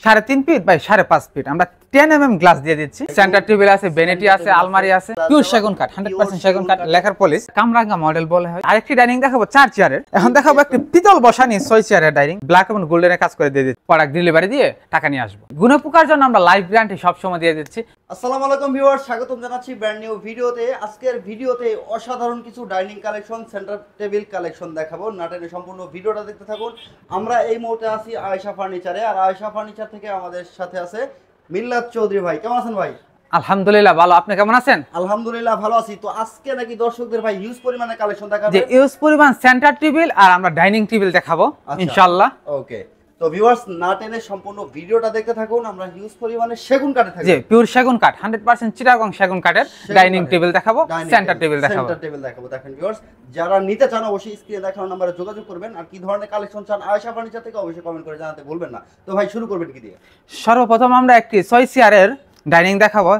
3.5 feet by 5.5 fit আমরা 10 glass দিয়ে দিচ্ছি। সেন্টার টেবিল আছে, ভ্যানিটি আছে, আলমারি আছে, পিওর সেগুন কাঠ, 100% সেগুন কাঠ, লেখার পলিশ, কামরাঙ্গা মডেল বলে হয়। আরেকটি ডাইনিং দেখাবো 4 চেয়ারের। এখন দেখাবো একটি পিতল বসানি 6 চেয়ারের ডাইনিং, ব্ল্যাক এবং গোল্ডেনের কাজ করে দিয়ে দিচ্ছি। প্রোডাক্ট ডেলিভারি দিয়ে টাকা নিয়ে আসবো। গুণপোকার জন্য আমরা লাইফ গ্যারান্টি সব সময় দিয়ে দিচ্ছি। আসসালামু আলাইকুম ভিউয়ার্স, স্বাগতম জানাচ্ছি ব্র্যান্ড নিউ ভিডিওতে। আজকের ভিডিওতে অসাধারণ কিছু dining collection, centre table collection দেখাবো। নাটেনে সম্পূর্ণ ভিডিওটা দেখতে থাকুন। আমরা এই মুহূর্তে আছি আয়েশা ফার্নিচারে, আর আয়েশা ফার্নিচার থেকে আমাদের সাথে আছে মিল্লাত চৌধুরী ভাই। কেমন আছেন ভাই? আলহামদুলিল্লাহ ভালো, আপনি কেমন আছেন? আলহামদুলিল্লাহ ভালো আছি। তো আজকে নাকি দর্শকদের ভাই হিউজ পরিমাণে কালেকশন দেখাবো, যে হিউজ পরিমাণ সেন্টার টেবিল আর আমরা ডাইনিং টেবিল দেখাবো ইনশাআল্লাহ। ওকে, তো ভিউয়ার্স না টেনে সম্পূর্ণ ভিডিওটা দেখতে থাকুন। আমরা হিউজ পরিমাণে সেগুন কাঠে থাকি, জি পিওর সেগুন কাঠ, 100% চিটাগং সেগুন কাঠের ডাইনিং টেবিল দেখাবো, সেন্টার টেবিল দেখাবো। সেন্টার টেবিল দেখাবো। দেখেন ভিউয়ার্স, যারা নিতে চান অবশ্যই স্ক্রিনে দেখানো নম্বরে যোগাযোগ করবেন। আর কি ধরনের কালেকশন চান আয়েশা ফার্নিচার থেকে অবশ্যই কমেন্ট করে জানাতে ভুলবেন না। তো ভাই শুরু করবেন কি দিয়ে? সর্বপ্রথম আমরা একটি 6 চেয়ারের ডাইনিং দেখাবো,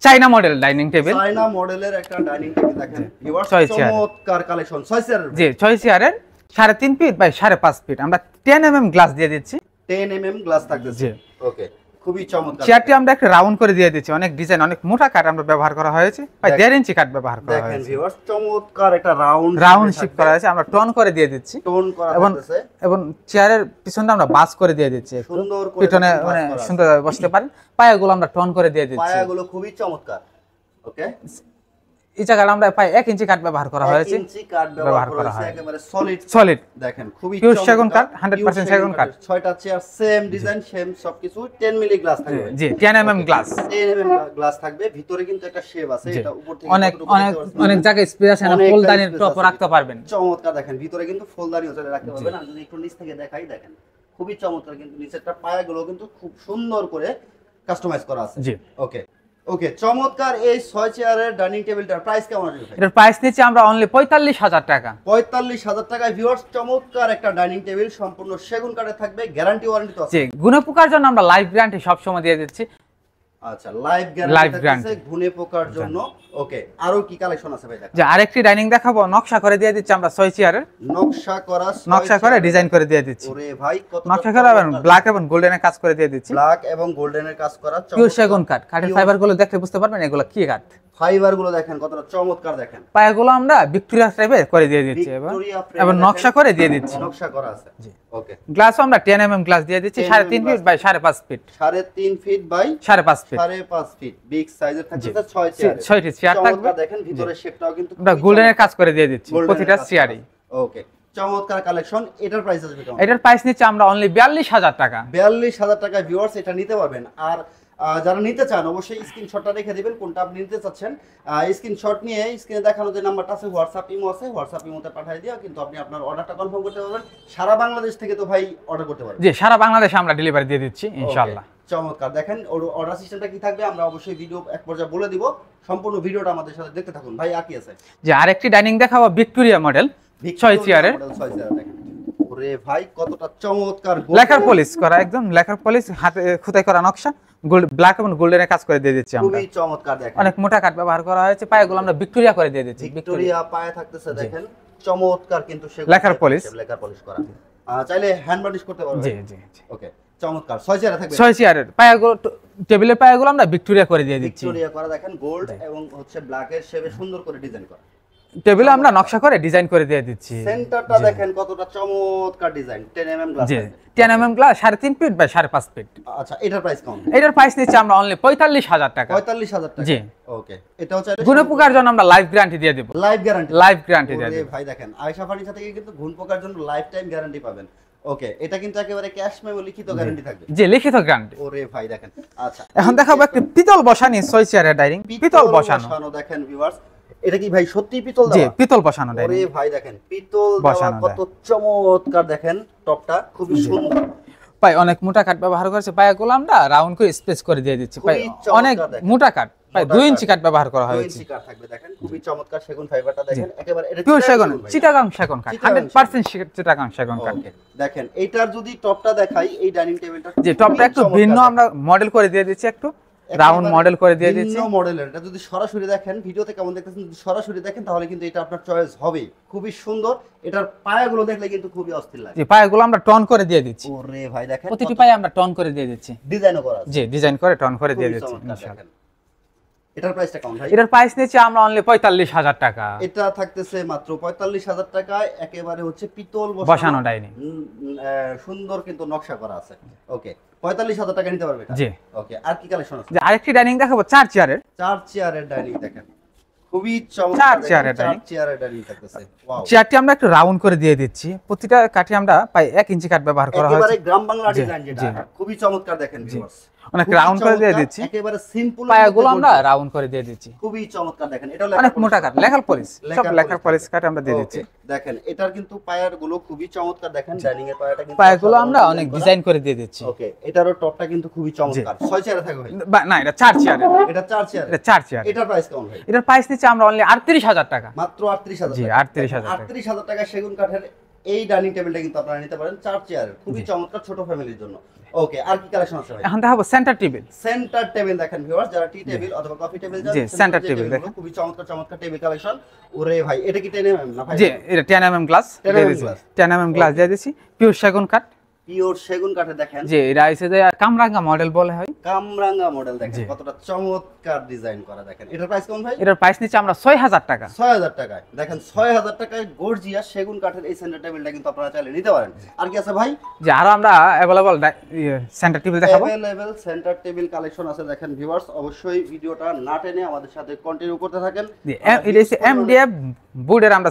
চাইনা মডেল ডাইনিং টেবিল। চাইনা মডেলের একটা ডাইনিং টেবিল দেখেন ভিউয়ার্স, চমৎকার কালেকশন। 6 চেয়ারের, জি 6 চেয়ারের 3.5 ফিট বাই 5.5 ফিট আমরা 10 গ্লাস দিয়ে দিচ্ছি। 10 গ্লাস থাকতেছে, জি ওকে, খুবই চমৎকার। চেয়ারটি আমরা একটা রাউন্ড করে দিয়ে দিচ্ছি, অনেক ডিজাইন, অনেক মোটা কাঠ আমরা ব্যবহার করা হয়েছে, প্রায় 1.5 ইঞ্চি কাঠ ব্যবহার করা হয়েছে। দেখেন ভিউয়ার্স, চমৎকার একটা রাউন্ড শেপ করা হয়েছে, আমরা টোন করে দিয়ে দিচ্ছি। টোন করা আছে এবং চেয়ারের পিছনটা আমরা বাস করে দিয়ে দিচ্ছি, সুন্দর করে পিছনে মানে সুন্দরভাবে বসতে পারেন। পায়াগুলো আমরা টোন করে দিয়ে দিচ্ছি, পায়াগুলো খুবই চমৎকার। ওকে, এই জায়গায় আমরা প্রায় 1 ইঞ্চি কাঠ ব্যবহার করা হয়েছে, 1 ইঞ্চি কাঠ ব্যবহার করা হয়েছে, একেবারে সলিড। দেখেন খুবই পিওর সেগুন কাঠ, 100% সেগুন কাঠ। 6টা চেয়ার সেম ডিজাইন, সেম সবকিছু, 10 মিলি গ্লাস থাকবে, জি 10 গ্লাস, 10 গ্লাস থাকবে। ভিতরে কিন্তু একটা শেপ আছে, এটা উপর থেকে অনেক জায়গায় স্পেস আছে, না ফুলদানির টপ রাখতে পারবেন। চমৎকার, দেখেন ভিতরে কিন্তু ফুলদানিও চলে রাখতে পারবেন। আমি যদি একটু নিচ থেকে দেখাই, দেখেন খুবই চমৎকার, কিন্তু নিচেরটা পায়াগুলো কিন্তু খুব সুন্দর করে কাস্টমাইজ করা আছে। জি ওকে, চমৎকার। এই 6 চেয়ারের ডাইনিং টেবিলটার প্রাইস কেমন আসবে? এটার প্রাইস নিচ্ছি আমরা অনলি 45,000 টাকা। 45,000 টাকায় ভিউয়ার্স চমৎকার একটা ডাইনিং টেবিল, সম্পূর্ণ সেগুন কাঠে থাকবে, গ্যারান্টি ওয়ারেন্টি তো আছে। জি গুণপোকার জন্য আমরা লাইফ গ্যারান্টি সব সময় দিয়ে দিচ্ছি। আচ্ছা, লাইফ গ্যারান্টি আছে গুণে পোকার জন্য। ওকে, আরো কি কালেকশন আছে ভাই? যে আরেকটি ডাইনিং দেখাবো, নকশা করে দিয়ে দিচ্ছি আমরা 6 চেয়ারের, নকশা করে ডিজাইন করে দিয়ে দিচ্ছি। ওরে ভাই, কত নকশা করে এবং ব্ল্যাক এবং গোল্ডেনের কাজ করে দিয়ে দিচ্ছি। ব্ল্যাক এবং গোল্ডেনের কাজ করা, পিওর সেগুন কাঠ। কাঠের ফাইবার গুলো দেখলে বুঝতে পারবেন এগুলো কি কাঠ। ফাইবার গুলো দেখেন কতটা চমৎকার। দেখেন পায়াগুলো আমরা ভিক্টোরিয়া টাইপের করে দিয়ে দিচ্ছি এবং নকশা করে দিয়ে দিচ্ছি, নকশা করা আছে। জি ওকে, গ্লাসও আমরা 10 গ্লাস দিয়ে দিচ্ছি, 3.5 feet by 5.5 feet, 3.5 feet by 5.5 feet, 5.5 feet big সাইজের থাকছে। 6টি চেয়ার থাকবে। দেখেন ভিতরে শেপটাও কিন্তু আমরা গোল্ডেনের কাজ করে দিয়ে দিচ্ছি প্রতিটা চেয়ারই। ওকে, চমৎকার কালেকশন। এটার প্রাইস আসবে কেমন? এটার প্রাইস নিচ্ছে আমরা অনলি 42,000 টাকা। 42,000 টাকায় ভিউয়ার্স এটা নিতে পারবেন। আর যারা নিতে চান অবশ্যই স্ক্রিনশটটা রেখে দিবেন কোনটা আপনি নিতে চাচ্ছেন। স্ক্রিনশট নিয়ে স্ক্রিনে দেখানো যে নাম্বারটা আছে, হোয়াটসঅ্যাপ ইমো আছে, হোয়াটসঅ্যাপ ইমোতে পাঠিয়ে দিও, কিন্তু আপনি আপনার অর্ডারটা কনফার্ম করতে পারবেন। সারা বাংলাদেশ থেকে তো ভাই অর্ডার করতে পারবেন। জি সারা বাংলাদেশে আমরা ডেলিভারি দিয়ে দিচ্ছি ইনশাআল্লাহ। চমৎকার, দেখেন অর্ডার সিস্টেমটা কি থাকবে আমরা অবশ্যই ভিডিও এক পর্যায়ে বলে দিব। সম্পূর্ণ ভিডিওটা আমাদের সাথে দেখতে থাকুন। ভাই আর কি আছে? যে আরেকটি ডাইনিং দেখাবো, ভিক্টোরিয়া মডেল 6 চেয়ারের। দেখেন ওরে ভাই, কতটা চমৎকার, লেখার পলিশ করা, একদম লেখার পলিশ, হাতে খোদাই করা নকশা, গোল্ড ব্ল্যাক এবং গোল্ডেনের কাজ করে দিয়ে দিচ্ছি আমরা। খুবই চমৎকার। দেখেন অনেক মোটা কাঠ ব্যবহার করা হয়েছে, পায়াগুলো আমরা ভিক্টোরিয়া করে দিয়ে দিচ্ছি, ভিক্টোরিয়া পায়া থাকতেছে। দেখেন চমৎকার, কিন্তু লেখার পলিশ করা, চাইলে হ্যান্ড বার্নিশ করতে পারবেন। জি জি ওকে, চমৎকার। 6 চেয়ারে থাকবে, 6 চেয়ারের পায়াগুলো, টেবিলের পায়াগুলো আমরা ভিক্টোরিয়া করে দিয়ে দিচ্ছি। ভিক্টোরিয়া করা, দেখেন গোল্ড এবং হচ্ছে ব্ল্যাক এর শেপে সুন্দর করে ডিজাইন করা। টেবিলে আমরা নকশা করে ডিজাইন করে দিয়ে দিচ্ছি। সেন্টারটা দেখেন কতটা চমৎকার ডিজাইন, 10 গ্লাস। জি 10 গ্লাস, 3.5 ফিট বাই 5.5 ফিট। আচ্ছা, এটার প্রাইস কেমন? এটার প্রাইস নিচ্ছে আমরা অনলি 45,000 টাকা। 45,000 টাকা, জি ওকে। এটাও চাইলে গুণপোকার জন্য আমরা লাইফ গ্যারান্টি দিয়ে দেব, লাইফ গ্যারান্টি দিয়ে দেব। ভাই দেখেন আয়েশা ফার্নিচার থেকে কিন্তু গুণপোকার জন্য লাইফ টাইম গ্যারান্টি পাবেন। ওকে, এটা কিন্তু একেবারে ক্যাশ মেমো লিখিত গ্যারান্টি থাকবে। জি লিখিত গ্যারান্টি। ওরে ভাই দেখেন। আচ্ছা, এখন দেখাবো একটা পিতল বসানি 6 চেয়ারের ডাইনিং, পিতল বসানো। দেখেন ভিউয়ার্স, এটা কি ভাই সত্যি পিতল দেওয়া? জি পিতল বসানো ডাইনিং। ওরে ভাই দেখেন পিতল দেওয়া, কত চমৎকার। দেখেন টপটা খুবই সুন্দর, পাই অনেক মোটা কাঠ ব্যবহার করেছে, পায়াগুলো আমরা রাউন্ড করে স্পেস করে দিয়ে দিচ্ছি। পাই অনেক মোটা কাঠ, প্রায় 2 ইঞ্চি কাঠ ব্যবহার করা হয়েছে। 2 ইঞ্চি কাঠ থাকবে। দেখেন খুবই চমৎকার সেগুন ফাইবারটা, দেখেন একেবারে এটা পিওর সেগুন, চিটাগং সেগুন কাঠ, 100% চিটাগং সেগুন কাঠ। দেখেন এইটার যদি টপটা দেখাই, এই ডাইনিং টেবিলটা যে টপটা একটু ভিন্ন আমরা মডেল করে দিয়ে দিচ্ছি একটু। রাউন্ড মডেল করে দিয়ে দিচ্ছি। ভিন্ন মডেলের, এটা যদি সরাসরি দেখেন ভিডিওতে কেমন দেখতেছেন, যদি সরাসরি দেখেন তাহলে কিন্তু এটা আপনার চয়েস হবে। খুবই সুন্দর, এটার পায়াগুলো দেখলে কিন্তু খুবই অস্থির লাগে। জি, পায়াগুলো আমরা টন করে দিয়ে দিচ্ছি। ওরে ভাই দেখেন প্রতিটি পায়ে আমরা টন করে দিয়ে দিচ্ছি। ডিজাইনও করা আছে। জি, ডিজাইন করে টন করে দিয়ে খুবই দিচ্ছি চমৎকার ইনশাআল্লাহ। দেখেন। এটার প্রাইসটা কেমন ভাই? এটার প্রাইস নিচ্ছি আমরা অনলি 45,000 টাকা। এটা থাকতেছে মাত্র 45,000 টাকায়, একেবারে হচ্ছে পিতল বসানো ডাইনিং। সুন্দর কিন্তু নকশা করা আছে। ওকে, 45,000 টাকা নিতে পারবে এটা। জি। ওকে, আর কি কালেকশন আছে? যে আরেকটি ডাইনিং দেখাবো 4 চেয়ারের। 4 চেয়ারের ডাইনিং দেখেন, খুবই চমৎকার। 4 চেয়ারের 4 ডাইনিং। চেয়ারের ডাইনিং থাকতেছে। ওয়াও, চেয়ারটি আমরা একটু রাউন্ড করে দিয়ে দিচ্ছি। প্রতিটা কাঠে আমরা প্রায় 1 ইঞ্চি কাঠ ব্যবহার করা একেবারে হয়েছে। গ্রাম বাংলা জি, ডিজাইন যেটা, জি। খুবই চমৎকার দেখেন ভিউয়ার্স। অনেক খুবই রাউন্ড করে দিয়ে চমৎকার, দিচ্ছি। একেবারে সিম্পল। পায়াগুলো আমরা রাউন্ড করে দিয়ে দিচ্ছি। খুবই চমৎকার দেখেন। এটা অনেক মোটা কাঠ, লেখার পলিশ, সব লেখার পলিশ কাঠ আমরা দিয়ে দিচ্ছি। দেখেন এটার কিন্তু পায়ার গুলো খুবই চমৎকার দেখেন। ডাইনিং এর পায়াটা কিন্তু পায়াগুলো আমরা অনেক ডিজাইন করে দিয়ে দিচ্ছি। ওকে, এটারও টপটা কিন্তু খুবই চমৎকার। 6 চেয়ারে থাকবে ভাই? না, এটা 4 চেয়ারের। এটা 4 চেয়ার। এটা 4 চেয়ার। এটার প্রাইস কেমন ভাই? এটার প্রাইস নিচ্ছি আমরা অনলি 38,000 টাকা। মাত্র 38,000 জি, টাকা। 38,000 টাকা। 38,000 টাকা সেগুন কাঠের এই ডাইনিং টেবিলটা কিন্তু আপনারা নিতে পারেন 4 চেয়ারের। খুবই চমৎকার, ছোট ফ্যামিলির জন্য। ওকে, আর কি কালেকশন আছে ভাই? এখন দেখাবো সেন্টার টেবিল। সেন্টার টেবিল দেখেন ভিউয়ার্স, যারা টি টেবিল অথবা কফি টেবিল জি, সেন্টার টেবিল দেখেন। খুবই চমৎকার চমৎকার টেবিল কালেকশন। ওরে ভাই, এটা কি 10mm না ভাই? জি, এটা 10 mm গ্লাস 10 দিয়ে mm দিয়েছি। glass। 10 mm গ্লাস দিয়ে দিয়েছি। পিওর সেগুন কাঠ। পিওর সেগুন কাঠে দেখেন। জি, এটা হইছে যে কামরাঙ্গা মডেল বলে হয়। কামরাঙ্গা মডেল দেখেন, জি। কতটা চমৎকার ডিজাইন করা দেখেন। এটার প্রাইস কেমন ভাই? এটার প্রাইস নিচ্ছে আমরা 6,000 টাকা। 6,000 টাকায় দেখেন। 6,000 টাকায় গর্জিয়াস সেগুন কাঠের এই সেন্টার টেবিলটা কিন্তু আপনারা চাইলে নিতে পারেন। আর কি আছে ভাই? যে আরো আমরা अवेलेबल সেন্টার টেবিল দেখাবো। अवेलेबल সেন্টার টেবিল কালেকশন আছে দেখেন ভিউয়ার্স। অবশ্যই ভিডিওটা না টেনে আমাদের সাথে কন্টিনিউ করতে থাকেন। জি, এটা হচ্ছে এমডিএফ বোর্ডের আমরা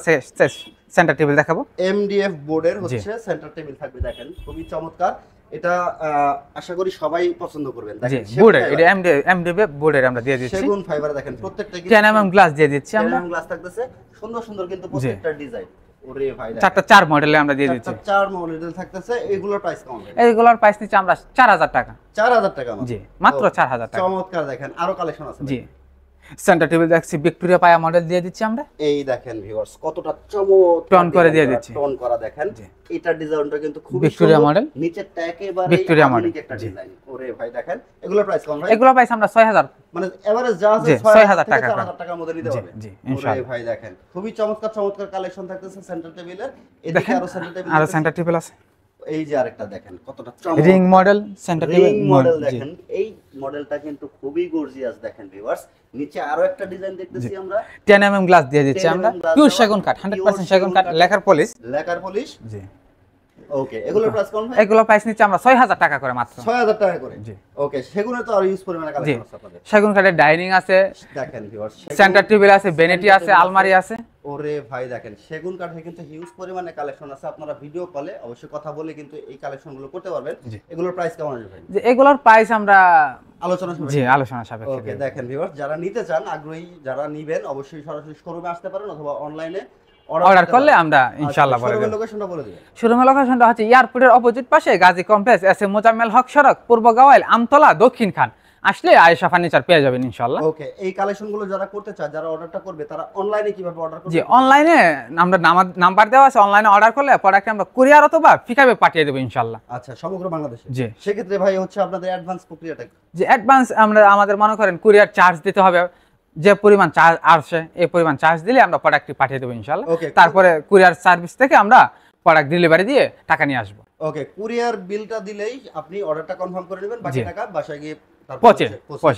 সেন্টার টেবিল দেখাবো। এমডিএফ বোর্ডের হচ্ছে সেন্টার টেবিল থাকবে দেখেন, খুবই চমৎকার। এটা আশা করি সবাই পছন্দ করবেন। জি, দেখেন বোর্ডের এটা এমডিএফ বোর্ডের আমরা দিয়ে দিচ্ছি। সেগুন ফাইবার দেখেন, প্রত্যেকটা 10 mm গ্লাস দিয়ে দিচ্ছি আমরা। গ্লাস থাকতেছে, সুন্দর সুন্দর কিন্তু প্রত্যেকটা ডিজাইন। ওরে ভাই দেখেন, 4 মডেলে আমরা দিয়ে দিচ্ছি। 4 মডেল থাকতেছে। এগুলোর প্রাইস কেমন ভাই? এইগুলোর প্রাইস নিচ্ছে আমরা 4,000 টাকা। 4,000 টাকা মাত্র। জি, মাত্র 4,000 টাকা। চমৎকার দেখেন, আরো কালেকশন আছে ভাই। জি, সেন্টার টেবিল দেখছি ভিক্টোরিয়া পায়া মডেল দিয়ে দিচ্ছি আমরা। এই দেখেন ভিউয়ার্স, কতটা চমৎকার টন করে দিয়ে design দিচ্ছি। টন করা দেখেন। এটার ডিজাইনটা কিন্তু খুব ভিক্টোরিয়া মডেল। নিচেরটা একেবারে ভিক্টোরিয়া আধুনিক মডেল। একটা ডিজাইন। ওরে ভাই দেখেন, এগুলোর প্রাইস কেমন ভাই? এগুলো প্রাইস আমরা 6,000। মানে এভারেজ যা আছে জি, 6,000 টাকা থেকে করে। 4,000 টাকার মধ্যে নিতে জি, হবে। জি, ওরে ইনশাআল্লাহ। ভাই দেখেন, খুবই চমৎকার চমৎকার কালেকশন থাকতেছে সেন্টার টেবিলের। এদিকে দেখেন আরো সেন্টার টেবিল আরো সেন্টার টেবিল আছে। এই যে আরেকটা দেখেন, কতটা চমৎকার ring model center table ring model জি। দেখেন। এই মডেলটা কিন্তু খুবই গর্জিয়াস দেখেন ভিউয়ার্স। নিচে আরো একটা ডিজাইন দেখতেছি আমরা। 10 mm গ্লাস দিয়ে দিচ্ছি 10 আমরা। mm glass পিওর দেওয়া, সেগুন কাঠ, 100% pure সেগুন কাঠ, সেগুন কাঠ। Lacquer polish. Lacquer polish. জি, ওকে, এগুলোর প্রাইস কেমন ভাই? এগুলো প্রাইস নিচ্ছে আমরা 6,000 টাকা করে মাত্র। 6,000 টাকা করে। জি। ওকে, সেগুনের তো আরো ইউজ পরিমাণে জি, কালেকশন আছে আপনাদের। সেগুন কাঠের ডাইনিং আছে, দেখেন ভিউয়ার্স, সেন্টার টেবিল আছে, ভ্যানিটি আছে, আলমারি আছে। ওরে ভাই দেখেন, সেগুন কাঠে কিন্তু হিউজ পরিমাণে কালেকশন আছে। আপনারা ভিডিও কলে অবশ্যই কথা বলে কিন্তু এই কালেকশনগুলো করতে পারবেন। জি। এগুলোর প্রাইস কেমন আসবে ভাই? যে এগুলোর প্রাইস আমরা আলোচনা হবে। জি আলোচনা সাপেক্ষে ওকে, দেব। দেখেন ভিউয়ার্স, যারা নিতে চান, আগ্রহী যারা নিবেন, অবশ্যই সরাসরি শোরুমে আসতে পারেন অথবা অনলাইনে অর্ডার করলে আমরা ইনশাআল্লাহ বলে শোরুমের দেব। লোকেশনটা বলে দিবেন। শোরুমের লোকেশনটা হচ্ছে এয়ারপোর্টের অপোজিট পাশে Gazi complex, S M Mozammel Haque সড়ক, পূর্ব গাওয়াইল, আমতলা, দক্ষিণ খান। আসলে আয়েশা ফার্নিচার পেয়ে যাবেন ইনশাআল্লাহ। ওকে, এই কালেকশনগুলো যারা করতে চায়, যারা অর্ডারটা করবে, তারা অনলাইনে কিভাবে অর্ডার করবে? জি, অনলাইনে আমরা নাম্বার দেওয়া আছে, অনলাইনে অর্ডার করলে প্রোডাক্ট আমরা কুরিয়ার অথবা পিকআপে পাঠিয়ে দেব ইনশাআল্লাহ। আচ্ছা, সমগ্র বাংলাদেশে। জি। সেক্ষেত্রে ভাই হচ্ছে আপনাদের অ্যাডভান্স প্রক্রিয়াটা কি? যে অ্যাডভান্স আমরা আমাদের মনে করেন কুরিয়ার চার্জ দিতে হবে, যে পরিমাণ চার্জ আসে এই পরিমাণ চার্জ দিলে আমরা প্রোডাক্টটি পাঠিয়ে দেবো ইনশাআল্লাহ। Okay. তারপরে কুরিয়ার সার্ভিস থেকে আমরা প্রোডাক্ট ডেলিভারি দিয়ে টাকা নিয়ে আসবো। ওকে, কুরিয়ার বিলটা দিলেই আপনি অর্ডারটা কনফার্ম করে নেবেন, বাকি জি। টাকা বাসায় গিয়ে পৌঁছে,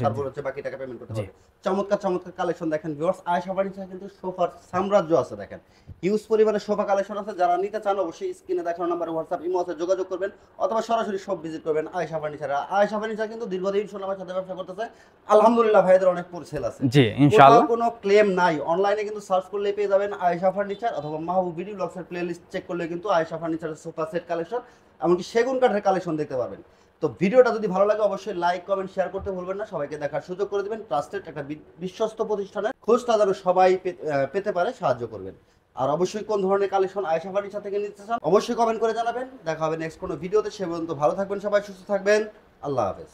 তারপর হচ্ছে বাকি টাকা পেমেন্ট করতে জি। হবে। চমৎকার চমৎকার কালেকশন দেখেন ভিউয়ার্স। আয়েশা ফার্নিচার কিন্তু সোফার সাম্রাজ্য আছে দেখেন, হিউজ পরিমাণে সোফা কালেকশন আছে। যারা নিতে চান অবশ্যই স্ক্রিনে দেখানো নাম্বারে হোয়াটসঅ্যাপ ইমো আছে, যোগাযোগ করবেন অথবা সরাসরি শপ ভিজিট করবেন আয়েশা ফার্নিচার। আয়েশা ফার্নিচার কিন্তু দীর্ঘদিন সুনামের সাথে ব্যবসা করতেছে। আলহামদুলিল্লাহ ভাইদের অনেক সেল আছে। জি, ইনশাআল্লাহ। কোথাও কোনো ক্লেম নাই। অনলাইনে কিন্তু সার্চ করলে পেয়ে যাবেন আয়েশা ফার্নিচার, অথবা মাহবুব ভিডিও ব্লগসের প্লেলিস্ট চেক করলে কিন্তু আয়েশা ফার্নিচারের সোফা সেট কালেকশন, এমনকি সেগুন কাঠের কালেকশন দেখতে পারবেন। তো ভিডিওটা যদি ভালো লাগে অবশ্যই লাইক কমেন্ট শেয়ার করতে ভুলবেন না। সবাইকে দেখার সুযোগ করে দিবেন। ট্রাস্টেড একটা বিশ্বস্ত প্রতিষ্ঠানের খোঁজটা যেন সবাই পেতে পারে, সাহায্য করবেন। আর অবশ্যই কোন ধরনের কালেকশন আয়েশা ফার্নিচার থেকে নিতে চান অবশ্যই কমেন্ট করে জানাবেন। দেখা হবে নেক্সট কোনো ভিডিওতে। সে পর্যন্ত ভালো থাকবেন সবাই, সুস্থ থাকবেন। আল্লাহ হাফেজ।